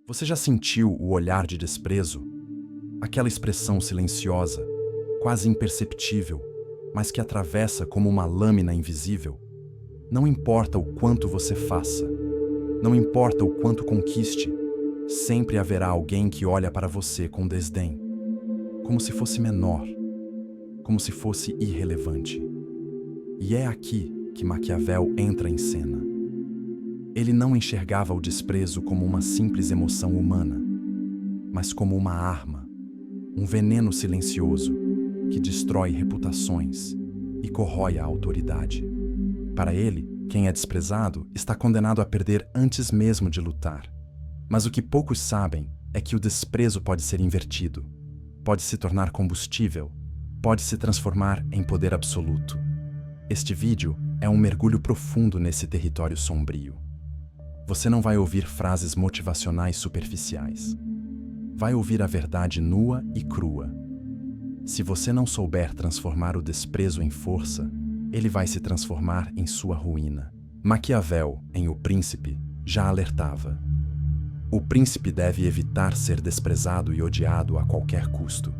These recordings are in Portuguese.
Você já sentiu o olhar de desprezo? Aquela expressão silenciosa, quase imperceptível, mas que atravessa como uma lâmina invisível? Não importa o quanto você faça, não importa o quanto conquiste, sempre haverá alguém que olha para você com desdém, como se fosse menor, como se fosse irrelevante. E é aqui que Maquiavel entra em cena. Ele não enxergava o desprezo como uma simples emoção humana, mas como uma arma, um veneno silencioso que destrói reputações e corrói a autoridade. Para ele, quem é desprezado está condenado a perder antes mesmo de lutar. Mas o que poucos sabem é que o desprezo pode ser invertido, pode se tornar combustível, pode se transformar em poder absoluto. Este vídeo é um mergulho profundo nesse território sombrio. Você não vai ouvir frases motivacionais superficiais. Vai ouvir a verdade nua e crua. Se você não souber transformar o desprezo em força, ele vai se transformar em sua ruína. Maquiavel, em O Príncipe, já alertava. O príncipe deve evitar ser desprezado e odiado a qualquer custo.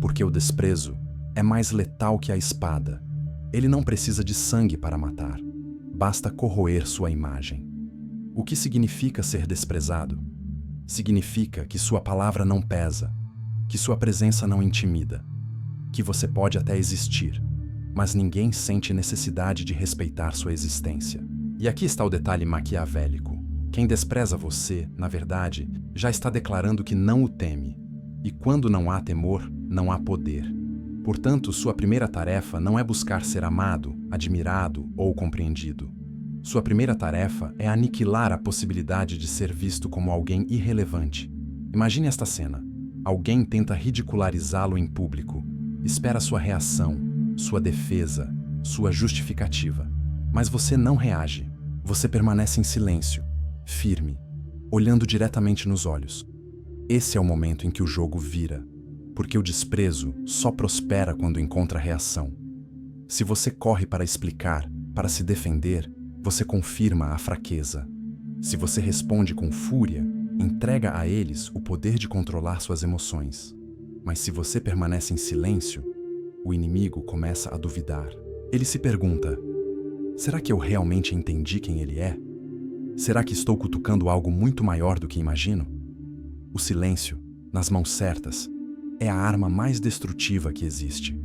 Porque o desprezo é mais letal que a espada. Ele não precisa de sangue para matar. Basta corroer sua imagem. O que significa ser desprezado? Significa que sua palavra não pesa, que sua presença não intimida, que você pode até existir, mas ninguém sente necessidade de respeitar sua existência. E aqui está o detalhe maquiavélico. Quem despreza você, na verdade, já está declarando que não o teme. E quando não há temor, não há poder. Portanto, sua primeira tarefa não é buscar ser amado, admirado ou compreendido. Sua primeira tarefa é aniquilar a possibilidade de ser visto como alguém irrelevante. Imagine esta cena. Alguém tenta ridicularizá-lo em público. Espera sua reação, sua defesa, sua justificativa. Mas você não reage. Você permanece em silêncio, firme, olhando diretamente nos olhos. Esse é o momento em que o jogo vira, porque o desprezo só prospera quando encontra reação. Se você corre para explicar, para se defender, você confirma a fraqueza. Se você responde com fúria, entrega a eles o poder de controlar suas emoções. Mas se você permanece em silêncio, o inimigo começa a duvidar. Ele se pergunta: será que eu realmente entendi quem ele é? Será que estou cutucando algo muito maior do que imagino? O silêncio, nas mãos certas, é a arma mais destrutiva que existe.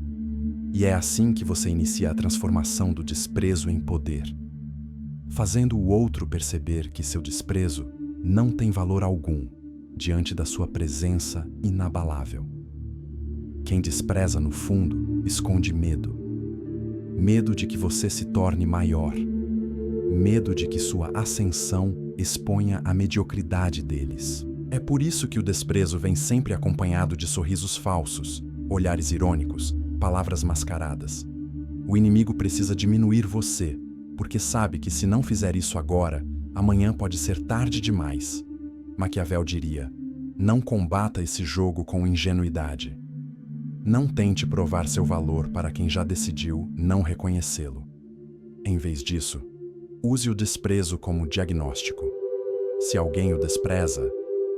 E é assim que você inicia a transformação do desprezo em poder, fazendo o outro perceber que seu desprezo não tem valor algum diante da sua presença inabalável. Quem despreza no fundo esconde medo. Medo de que você se torne maior. Medo de que sua ascensão exponha a mediocridade deles. É por isso que o desprezo vem sempre acompanhado de sorrisos falsos, olhares irônicos, palavras mascaradas. O inimigo precisa diminuir você, porque sabe que se não fizer isso agora, amanhã pode ser tarde demais. Maquiavel diria: não combata esse jogo com ingenuidade. Não tente provar seu valor para quem já decidiu não reconhecê-lo. Em vez disso, use o desprezo como diagnóstico. Se alguém o despreza,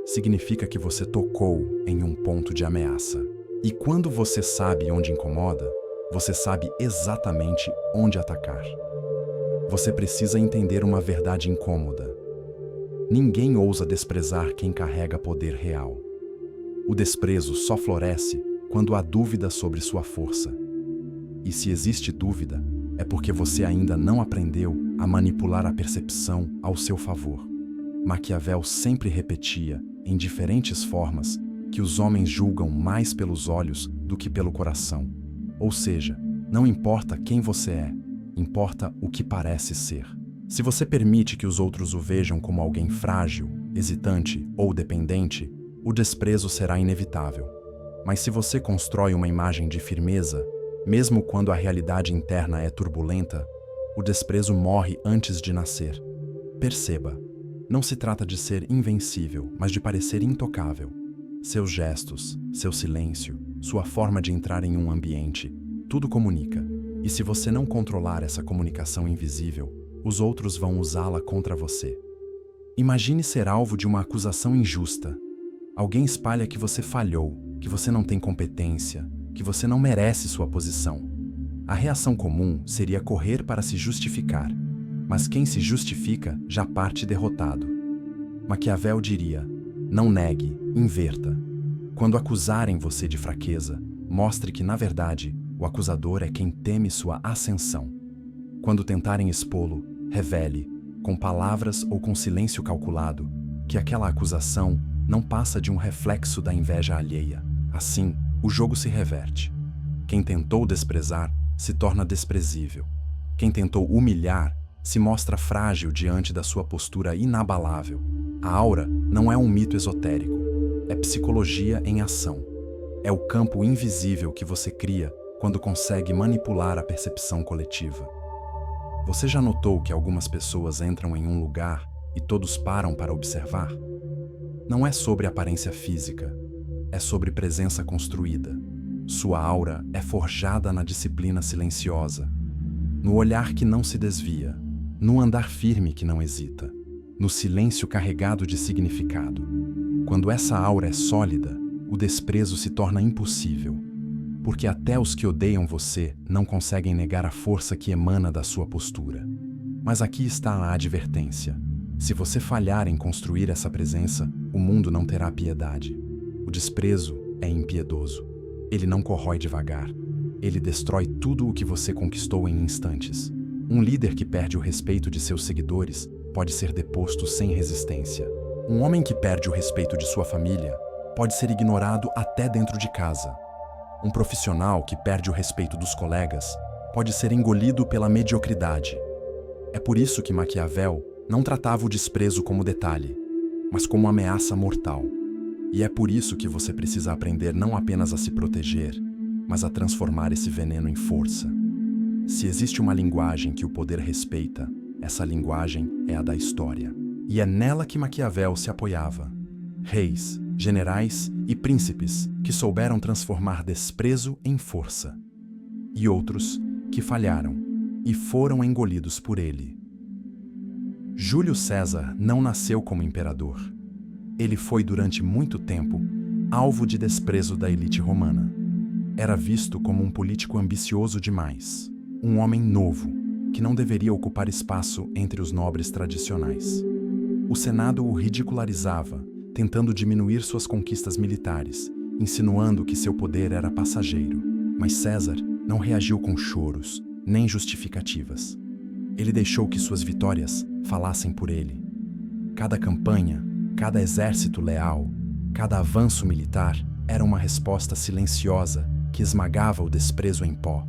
significa que você tocou em um ponto de ameaça. E quando você sabe onde incomoda, você sabe exatamente onde atacar. Você precisa entender uma verdade incômoda. Ninguém ousa desprezar quem carrega poder real. O desprezo só floresce quando há dúvida sobre sua força. E se existe dúvida, é porque você ainda não aprendeu a manipular a percepção ao seu favor. Maquiavel sempre repetia, em diferentes formas, que os homens julgam mais pelos olhos do que pelo coração. Ou seja, não importa quem você é, importa o que parece ser. Se você permite que os outros o vejam como alguém frágil, hesitante ou dependente, o desprezo será inevitável. Mas se você constrói uma imagem de firmeza, mesmo quando a realidade interna é turbulenta, o desprezo morre antes de nascer. Perceba, não se trata de ser invencível, mas de parecer intocável. Seus gestos, seu silêncio, sua forma de entrar em um ambiente, tudo comunica. E se você não controlar essa comunicação invisível, os outros vão usá-la contra você. Imagine ser alvo de uma acusação injusta. Alguém espalha que você falhou, que você não tem competência, que você não merece sua posição. A reação comum seria correr para se justificar, mas quem se justifica já parte derrotado. Maquiavel diria: não negue, inverta. Quando acusarem você de fraqueza, mostre que, na verdade, o acusador é quem teme sua ascensão. Quando tentarem expô-lo, revele, com palavras ou com silêncio calculado, que aquela acusação não passa de um reflexo da inveja alheia. Assim, o jogo se reverte. Quem tentou desprezar se torna desprezível. Quem tentou humilhar se mostra frágil diante da sua postura inabalável. A aura não é um mito esotérico, é psicologia em ação. É o campo invisível que você cria quando consegue manipular a percepção coletiva. Você já notou que algumas pessoas entram em um lugar e todos param para observar? Não é sobre aparência física, é sobre presença construída. Sua aura é forjada na disciplina silenciosa, no olhar que não se desvia, no andar firme que não hesita, no silêncio carregado de significado. Quando essa aura é sólida, o desprezo se torna impossível, porque até os que odeiam você não conseguem negar a força que emana da sua postura. Mas aqui está a advertência. Se você falhar em construir essa presença, o mundo não terá piedade. O desprezo é impiedoso. Ele não corrói devagar. Ele destrói tudo o que você conquistou em instantes. Um líder que perde o respeito de seus seguidores pode ser deposto sem resistência. Um homem que perde o respeito de sua família pode ser ignorado até dentro de casa. Um profissional que perde o respeito dos colegas pode ser engolido pela mediocridade. É por isso que Maquiavel não tratava o desprezo como detalhe, mas como ameaça mortal. E é por isso que você precisa aprender não apenas a se proteger, mas a transformar esse veneno em força. Se existe uma linguagem que o poder respeita, essa linguagem é a da história. E é nela que Maquiavel se apoiava. Reis, generais e príncipes que souberam transformar desprezo em força. E outros que falharam e foram engolidos por ele. Júlio César não nasceu como imperador. Ele foi durante muito tempo alvo de desprezo da elite romana. Era visto como um político ambicioso demais, um homem novo, que não deveria ocupar espaço entre os nobres tradicionais. O Senado o ridicularizava, tentando diminuir suas conquistas militares, insinuando que seu poder era passageiro. Mas César não reagiu com choros, nem justificativas. Ele deixou que suas vitórias falassem por ele. Cada campanha, cada exército leal, cada avanço militar era uma resposta silenciosa que esmagava o desprezo em pó.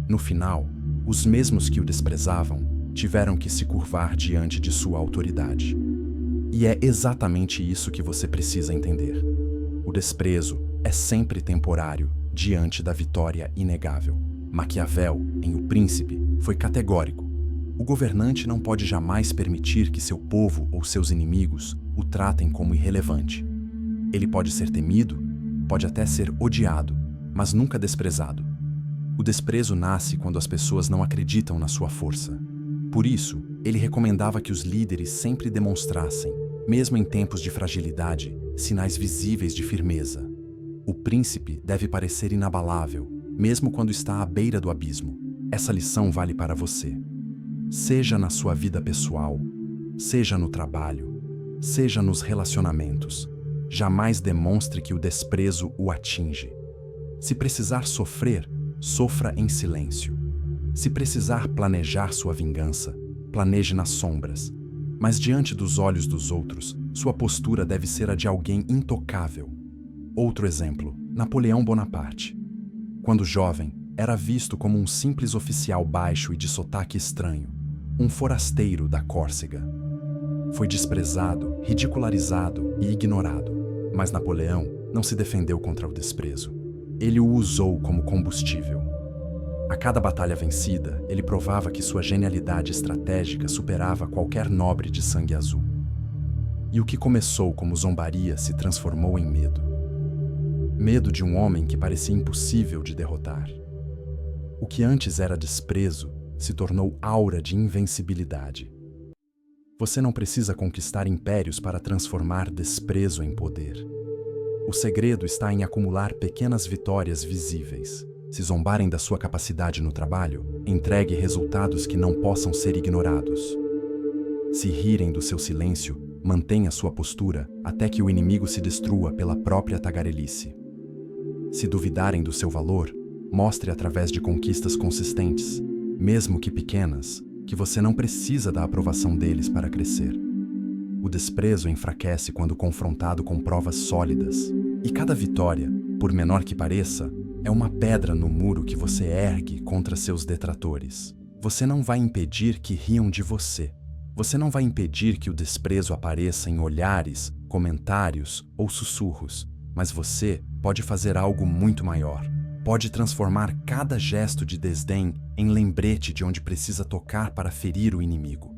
No final, os mesmos que o desprezavam tiveram que se curvar diante de sua autoridade. E é exatamente isso que você precisa entender. O desprezo é sempre temporário diante da vitória inegável. Maquiavel, em O Príncipe, foi categórico. O governante não pode jamais permitir que seu povo ou seus inimigos o tratem como irrelevante. Ele pode ser temido, pode até ser odiado, mas nunca desprezado. O desprezo nasce quando as pessoas não acreditam na sua força. Por isso, ele recomendava que os líderes sempre demonstrassem, mesmo em tempos de fragilidade, sinais visíveis de firmeza. O príncipe deve parecer inabalável, mesmo quando está à beira do abismo. Essa lição vale para você. Seja na sua vida pessoal, seja no trabalho, seja nos relacionamentos, jamais demonstre que o desprezo o atinge. Se precisar sofrer, sofra em silêncio. Se precisar planejar sua vingança, planeje nas sombras. Mas diante dos olhos dos outros, sua postura deve ser a de alguém intocável. Outro exemplo, Napoleão Bonaparte. Quando jovem, era visto como um simples oficial baixo e de sotaque estranho, um forasteiro da Córcega. Foi desprezado, ridicularizado e ignorado, mas Napoleão não se defendeu contra o desprezo. Ele o usou como combustível. A cada batalha vencida, ele provava que sua genialidade estratégica superava qualquer nobre de sangue azul. E o que começou como zombaria se transformou em medo. Medo de um homem que parecia impossível de derrotar. O que antes era desprezo se tornou aura de invencibilidade. Você não precisa conquistar impérios para transformar desprezo em poder. O segredo está em acumular pequenas vitórias visíveis. Se zombarem da sua capacidade no trabalho, entregue resultados que não possam ser ignorados. Se rirem do seu silêncio, mantenha sua postura até que o inimigo se destrua pela própria tagarelice. Se duvidarem do seu valor, mostre através de conquistas consistentes, mesmo que pequenas, que você não precisa da aprovação deles para crescer. O desprezo enfraquece quando confrontado com provas sólidas, e cada vitória, por menor que pareça, é uma pedra no muro que você ergue contra seus detratores. Você não vai impedir que riam de você. Você não vai impedir que o desprezo apareça em olhares, comentários ou sussurros, mas você pode fazer algo muito maior. Pode transformar cada gesto de desdém em lembrete de onde precisa tocar para ferir o inimigo.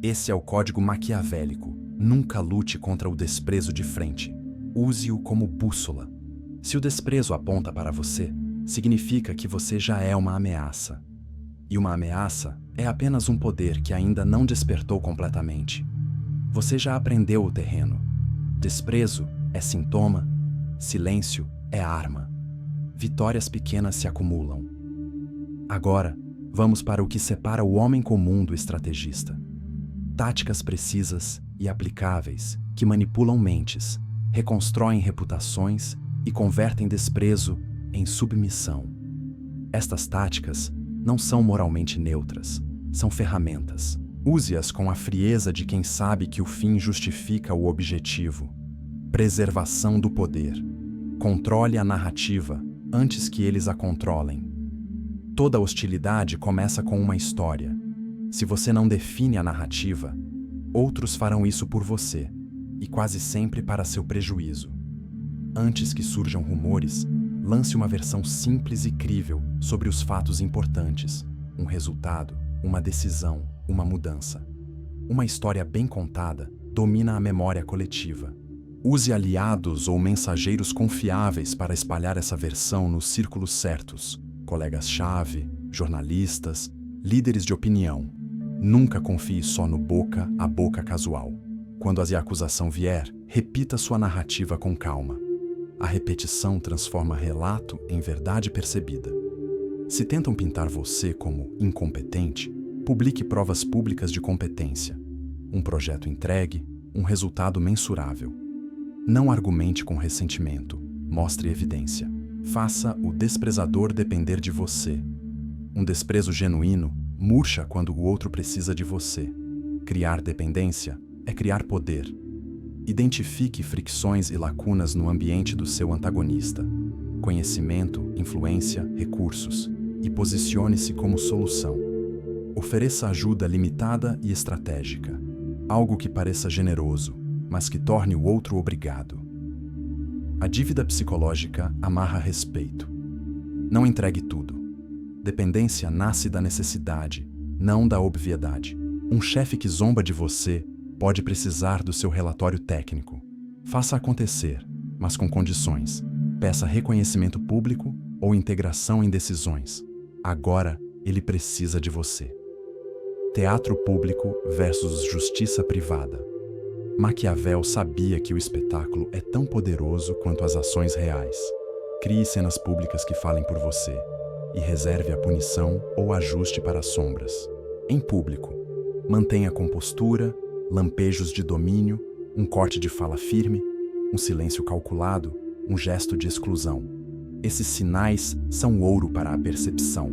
Esse é o código maquiavélico. Nunca lute contra o desprezo de frente. Use-o como bússola. Se o desprezo aponta para você, significa que você já é uma ameaça. E uma ameaça é apenas um poder que ainda não despertou completamente. Você já aprendeu o terreno. Desprezo é sintoma, silêncio é arma. Vitórias pequenas se acumulam. Agora, vamos para o que separa o homem comum do estrategista. Táticas precisas e aplicáveis que manipulam mentes, reconstroem reputações e convertem desprezo em submissão. Estas táticas não são moralmente neutras, são ferramentas. Use-as com a frieza de quem sabe que o fim justifica o objetivo. Preservação do poder. Controle a narrativa antes que eles a controlem. Toda hostilidade começa com uma história. Se você não define a narrativa, outros farão isso por você, e quase sempre para seu prejuízo. Antes que surjam rumores, lance uma versão simples e crível sobre os fatos importantes, um resultado, uma decisão, uma mudança. Uma história bem contada domina a memória coletiva. Use aliados ou mensageiros confiáveis para espalhar essa versão nos círculos certos, colegas-chave, jornalistas, líderes de opinião. Nunca confie só no boca a boca casual. Quando a acusação vier, repita sua narrativa com calma. A repetição transforma relato em verdade percebida. Se tentam pintar você como incompetente, publique provas públicas de competência. Um projeto entregue, um resultado mensurável. Não argumente com ressentimento, mostre evidência. Faça o desprezador depender de você. Um desprezo genuíno murcha quando o outro precisa de você. Criar dependência é criar poder. Identifique fricções e lacunas no ambiente do seu antagonista. Conhecimento, influência, recursos. E posicione-se como solução. Ofereça ajuda limitada e estratégica. Algo que pareça generoso, mas que torne o outro obrigado. A dívida psicológica amarra respeito. Não entregue tudo. Dependência nasce da necessidade, não da obviedade. Um chefe que zomba de você pode precisar do seu relatório técnico. Faça acontecer, mas com condições. Peça reconhecimento público ou integração em decisões. Agora, ele precisa de você. Teatro público versus justiça privada. Maquiavel sabia que o espetáculo é tão poderoso quanto as ações reais. Crie cenas públicas que falem por você e reserve a punição ou ajuste para as sombras. Em público, mantenha compostura, lampejos de domínio, um corte de fala firme, um silêncio calculado, um gesto de exclusão. Esses sinais são ouro para a percepção.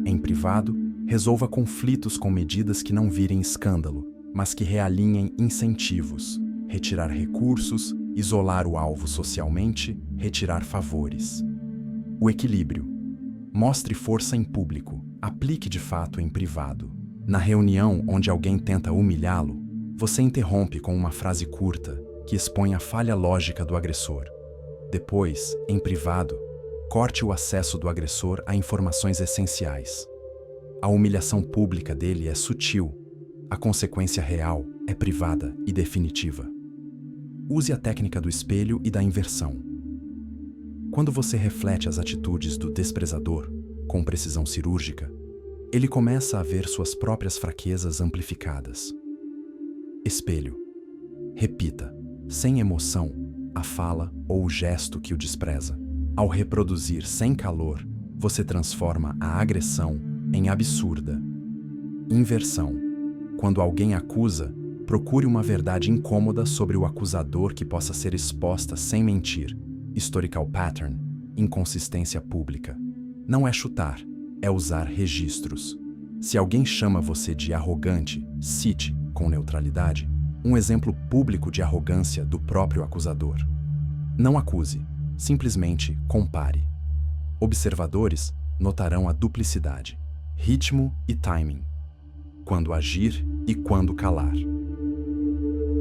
Em privado, resolva conflitos com medidas que não virem escândalo, mas que realinhem incentivos, retirar recursos, isolar o alvo socialmente, retirar favores. O equilíbrio. Mostre força em público, aplique de fato em privado. Na reunião onde alguém tenta humilhá-lo, você interrompe com uma frase curta que expõe a falha lógica do agressor. Depois, em privado, corte o acesso do agressor a informações essenciais. A humilhação pública dele é sutil, a consequência real é privada e definitiva. Use a técnica do espelho e da inversão. Quando você reflete as atitudes do desprezador, com precisão cirúrgica, ele começa a ver suas próprias fraquezas amplificadas. Espelho. Repita, sem emoção, a fala ou o gesto que o despreza. Ao reproduzir sem calor, você transforma a agressão em absurda. Inversão. Quando alguém acusa, procure uma verdade incômoda sobre o acusador que possa ser exposta sem mentir. Historical pattern. Inconsistência pública. Não é chutar, é usar registros. Se alguém chama você de arrogante, cite, com neutralidade, um exemplo público de arrogância do próprio acusador. Não acuse, simplesmente compare. Observadores notarão a duplicidade, ritmo e timing. Quando agir e quando calar.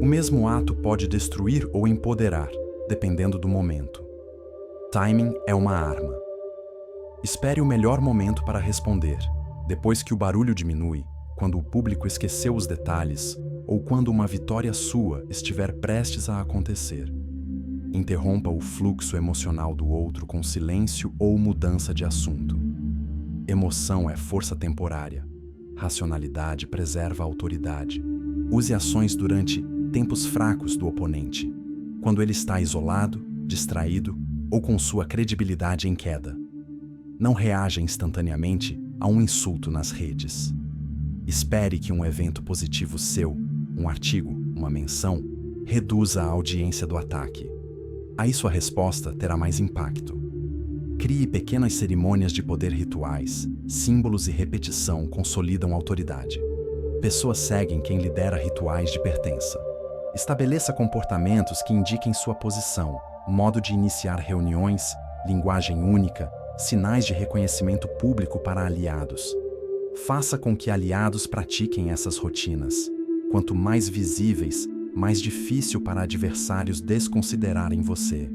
O mesmo ato pode destruir ou empoderar, dependendo do momento. Timing é uma arma. Espere o melhor momento para responder, depois que o barulho diminui, quando o público esqueceu os detalhes ou quando uma vitória sua estiver prestes a acontecer. Interrompa o fluxo emocional do outro com silêncio ou mudança de assunto. Emoção é força temporária. Racionalidade preserva a autoridade. Use ações durante tempos fracos do oponente, quando ele está isolado, distraído ou com sua credibilidade em queda. Não reaja instantaneamente a um insulto nas redes. Espere que um evento positivo seu, um artigo, uma menção, reduza a audiência do ataque. Aí sua resposta terá mais impacto. Crie pequenas cerimônias de poder rituais, símbolos e repetição consolidam autoridade. Pessoas seguem quem lidera rituais de pertença. Estabeleça comportamentos que indiquem sua posição, modo de iniciar reuniões, linguagem única, sinais de reconhecimento público para aliados. Faça com que aliados pratiquem essas rotinas. Quanto mais visíveis, mais difícil para adversários desconsiderarem você.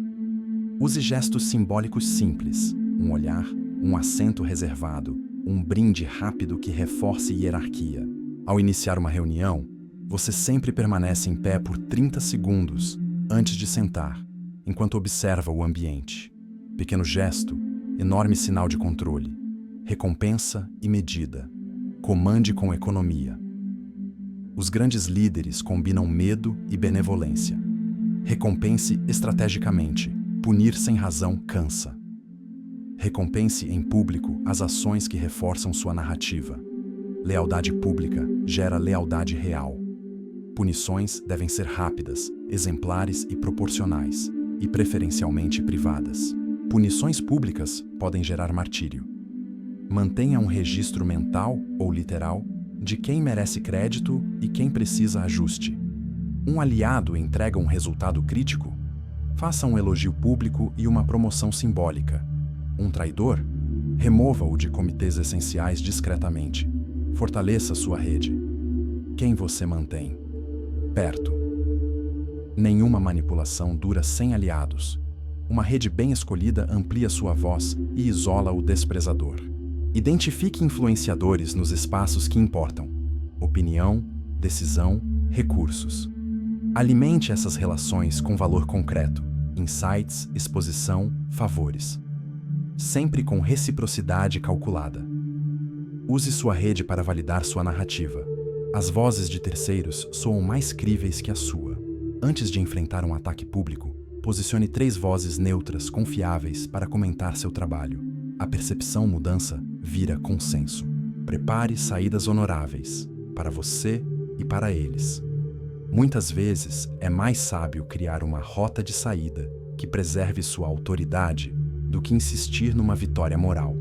Use gestos simbólicos simples, um olhar, um assento reservado, um brinde rápido que reforce hierarquia. Ao iniciar uma reunião, você sempre permanece em pé por 30 segundos antes de sentar, enquanto observa o ambiente. Pequeno gesto, enorme sinal de controle. Recompensa e medida. Comande com economia. Os grandes líderes combinam medo e benevolência. Recompense estrategicamente. Punir sem razão cansa. Recompense em público as ações que reforçam sua narrativa. Lealdade pública gera lealdade real. Punições devem ser rápidas, exemplares e proporcionais, e preferencialmente privadas. Punições públicas podem gerar martírio. Mantenha um registro mental ou literal de quem merece crédito e quem precisa ajuste. Um aliado entrega um resultado crítico? Faça um elogio público e uma promoção simbólica. Um traidor? Remova-o de comitês essenciais discretamente. Fortaleça sua rede. Quem você mantém? Perto. Nenhuma manipulação dura sem aliados. Uma rede bem escolhida amplia sua voz e isola o desprezador. Identifique influenciadores nos espaços que importam. Opinião, decisão, recursos. Alimente essas relações com valor concreto, insights, exposição, favores. Sempre com reciprocidade calculada. Use sua rede para validar sua narrativa. As vozes de terceiros soam mais críveis que a sua. Antes de enfrentar um ataque público, posicione 3 vozes neutras confiáveis para comentar seu trabalho. A percepção mudança vira consenso. Prepare saídas honoráveis, para você e para eles. Muitas vezes é mais sábio criar uma rota de saída que preserve sua autoridade do que insistir numa vitória moral.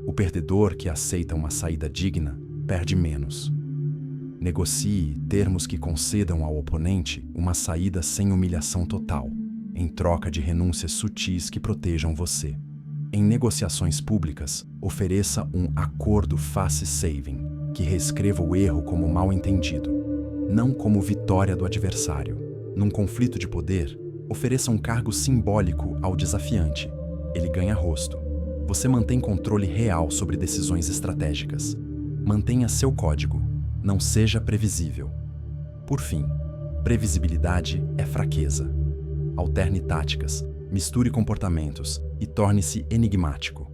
O perdedor que aceita uma saída digna perde menos. Negocie termos que concedam ao oponente uma saída sem humilhação total, em troca de renúncias sutis que protejam você. Em negociações públicas, ofereça um acordo face-saving, que reescreva o erro como mal-entendido, não como vitória do adversário. Num conflito de poder, ofereça um cargo simbólico ao desafiante. Ele ganha rosto. Você mantém controle real sobre decisões estratégicas. Mantenha seu código. Não seja previsível. Por fim, previsibilidade é fraqueza. Alterne táticas, misture comportamentos e torne-se enigmático.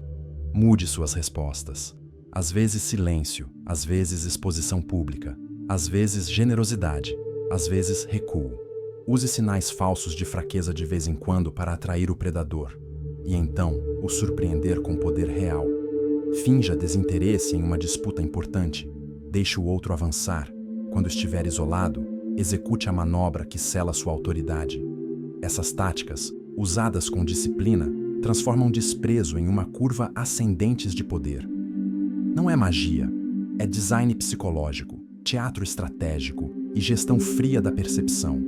Mude suas respostas. Às vezes silêncio, às vezes exposição pública, às vezes generosidade, Às vezes, recuo. Use sinais falsos de fraqueza de vez em quando para atrair o predador e então o surpreender com poder real. Finja desinteresse em uma disputa importante. Deixe o outro avançar. Quando estiver isolado, execute a manobra que sela sua autoridade. Essas táticas, usadas com disciplina, transformam desprezo em uma curva ascendente de poder. Não é magia, é design psicológico, teatro estratégico e gestão fria da percepção.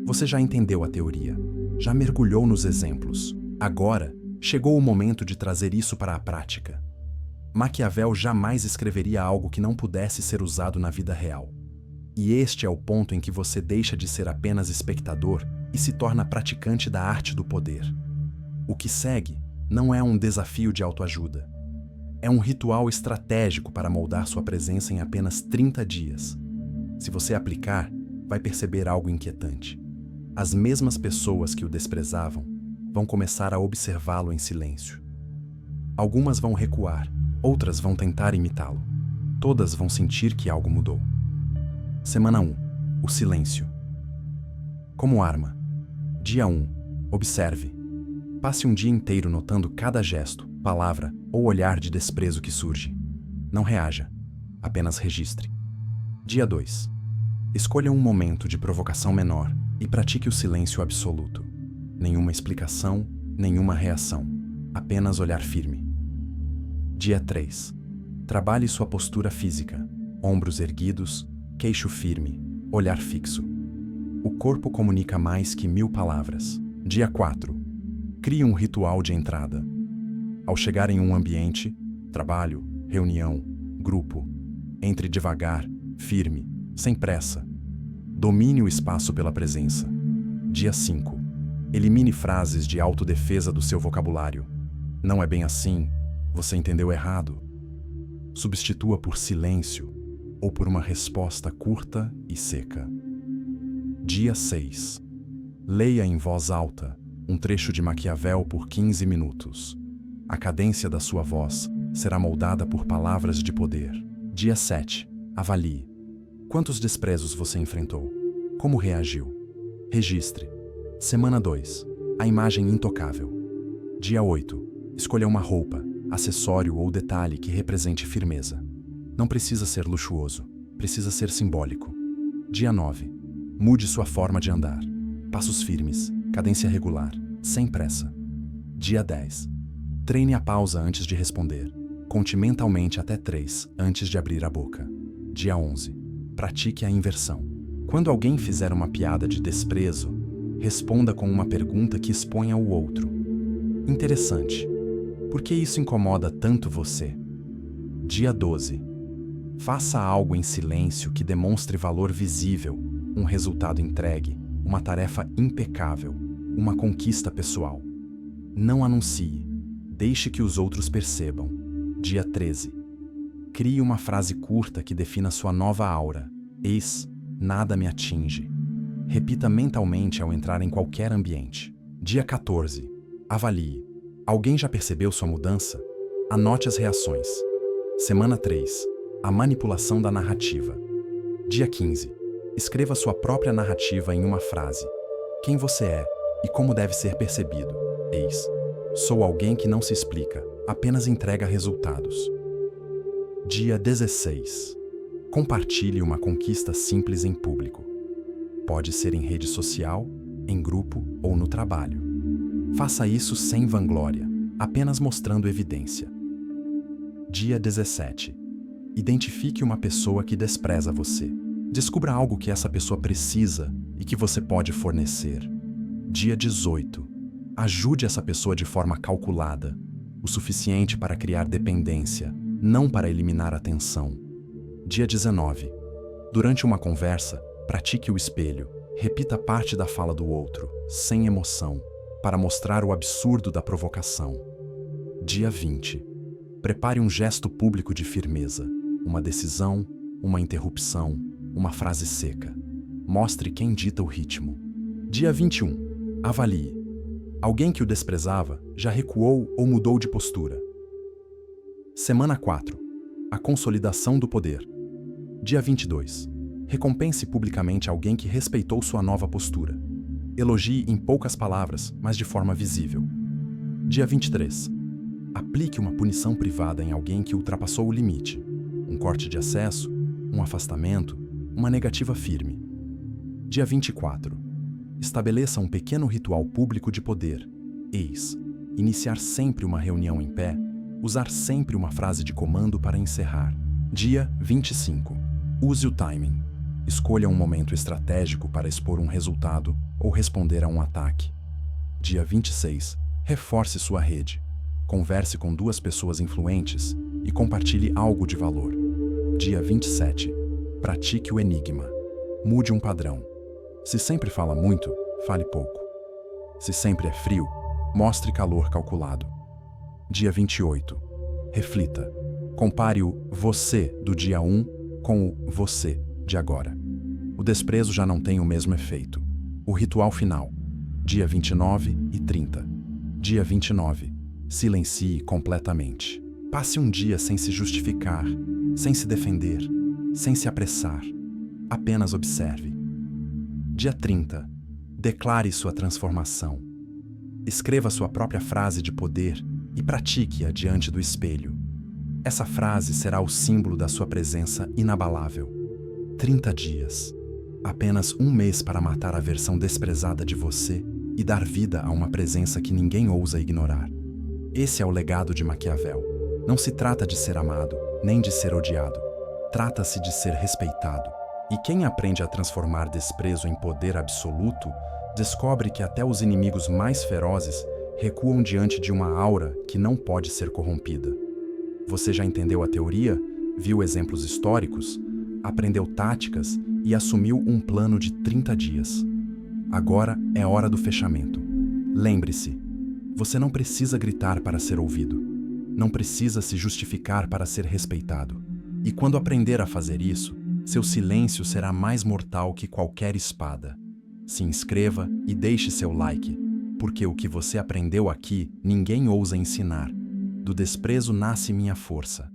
Você já entendeu a teoria, já mergulhou nos exemplos. Agora, chegou o momento de trazer isso para a prática. Maquiavel jamais escreveria algo que não pudesse ser usado na vida real. E este é o ponto em que você deixa de ser apenas espectador e se torna praticante da arte do poder. O que segue não é um desafio de autoajuda. É um ritual estratégico para moldar sua presença em apenas 30 dias. Se você aplicar, vai perceber algo inquietante. As mesmas pessoas que o desprezavam vão começar a observá-lo em silêncio. Algumas vão recuar, outras vão tentar imitá-lo. Todas vão sentir que algo mudou. Semana 1. O silêncio. Como arma. Dia 1. Observe. Passe um dia inteiro notando cada gesto, palavra ou olhar de desprezo que surge. Não reaja, apenas registre. Dia 2. Escolha um momento de provocação menor e pratique o silêncio absoluto. Nenhuma explicação, nenhuma reação, apenas olhar firme. Dia 3. Trabalhe sua postura física, ombros erguidos, queixo firme, olhar fixo. O corpo comunica mais que 1000 palavras. Dia 4. Crie um ritual de entrada. Ao chegar em um ambiente, trabalho, reunião, grupo, entre devagar, firme, sem pressa. Domine o espaço pela presença. Dia 5. Elimine frases de autodefesa do seu vocabulário. Não é bem assim, você entendeu errado. Substitua por silêncio ou por uma resposta curta e seca. Dia 6. Leia em voz alta um trecho de Maquiavel por 15 minutos. A cadência da sua voz será moldada por palavras de poder. Dia 7. Avalie. Quantos desprezos você enfrentou? Como reagiu? Registre. Semana 2. A imagem intocável. Dia 8. Escolha uma roupa, acessório ou detalhe que represente firmeza. Não precisa ser luxuoso, precisa ser simbólico. Dia 9. Mude sua forma de andar. Passos firmes, cadência regular, sem pressa. Dia 10. Treine a pausa antes de responder. Conte mentalmente até 3 antes de abrir a boca. Dia 11. Pratique a inversão. Quando alguém fizer uma piada de desprezo, responda com uma pergunta que exponha o outro. Interessante. Por que isso incomoda tanto você? Dia 12. Faça algo em silêncio que demonstre valor visível, um resultado entregue, uma tarefa impecável, uma conquista pessoal. Não anuncie. Deixe que os outros percebam. Dia 13. Crie uma frase curta que defina sua nova aura. Eis, nada me atinge. Repita mentalmente ao entrar em qualquer ambiente. Dia 14. Avalie. Alguém já percebeu sua mudança? Anote as reações. Semana 3. A manipulação da narrativa. Dia 15. Escreva sua própria narrativa em uma frase. Quem você é e como deve ser percebido. Eis. Sou alguém que não se explica, apenas entrega resultados. Dia 16. Compartilhe uma conquista simples em público. Pode ser em rede social, em grupo ou no trabalho. Faça isso sem vanglória, apenas mostrando evidência. Dia 17. Identifique uma pessoa que despreza você. Descubra algo que essa pessoa precisa e que você pode fornecer. Dia 18. Ajude essa pessoa de forma calculada, o suficiente para criar dependência, não para eliminar a tensão. Dia 19. Durante uma conversa, pratique o espelho. Repita parte da fala do outro, sem emoção, para mostrar o absurdo da provocação. Dia 20. Prepare um gesto público de firmeza, uma decisão, uma interrupção, uma frase seca. Mostre quem dita o ritmo. Dia 21. Avalie. Alguém que o desprezava já recuou ou mudou de postura. Semana 4. A consolidação do poder. Dia 22. Recompense publicamente alguém que respeitou sua nova postura. Elogie em poucas palavras, mas de forma visível. Dia 23. Aplique uma punição privada em alguém que ultrapassou o limite. Um corte de acesso, um afastamento, uma negativa firme. Dia 24. Estabeleça um pequeno ritual público de poder. Eis: iniciar sempre uma reunião em pé, usar sempre uma frase de comando para encerrar. Dia 25. Use o timing. Escolha um momento estratégico para expor um resultado ou responder a um ataque. Dia 26. Reforce sua rede. Converse com 2 pessoas influentes e compartilhe algo de valor. Dia 27. Pratique o enigma. Mude um padrão. Se sempre fala muito, fale pouco. Se sempre é frio, mostre calor calculado. Dia 28. Reflita. Compare o você do dia 1 com o você de agora. O desprezo já não tem o mesmo efeito. O ritual final. Dia 29 e 30. Dia 29. Silencie completamente. Passe um dia sem se justificar, sem se defender, sem se apressar. Apenas observe. Dia 30. Declare sua transformação. Escreva sua própria frase de poder e pratique-a diante do espelho. Essa frase será o símbolo da sua presença inabalável. 30 dias. Apenas um mês para matar a versão desprezada de você e dar vida a uma presença que ninguém ousa ignorar. Esse é o legado de Maquiavel. Não se trata de ser amado, nem de ser odiado. Trata-se de ser respeitado. E quem aprende a transformar desprezo em poder absoluto, descobre que até os inimigos mais ferozes recuam diante de uma aura que não pode ser corrompida. Você já entendeu a teoria, viu exemplos históricos, aprendeu táticas e assumiu um plano de 30 dias. Agora é hora do fechamento. Lembre-se, você não precisa gritar para ser ouvido. Não precisa se justificar para ser respeitado. E quando aprender a fazer isso, seu silêncio será mais mortal que qualquer espada. Se inscreva e deixe seu like, porque o que você aprendeu aqui ninguém ousa ensinar. Do desprezo nasce minha força.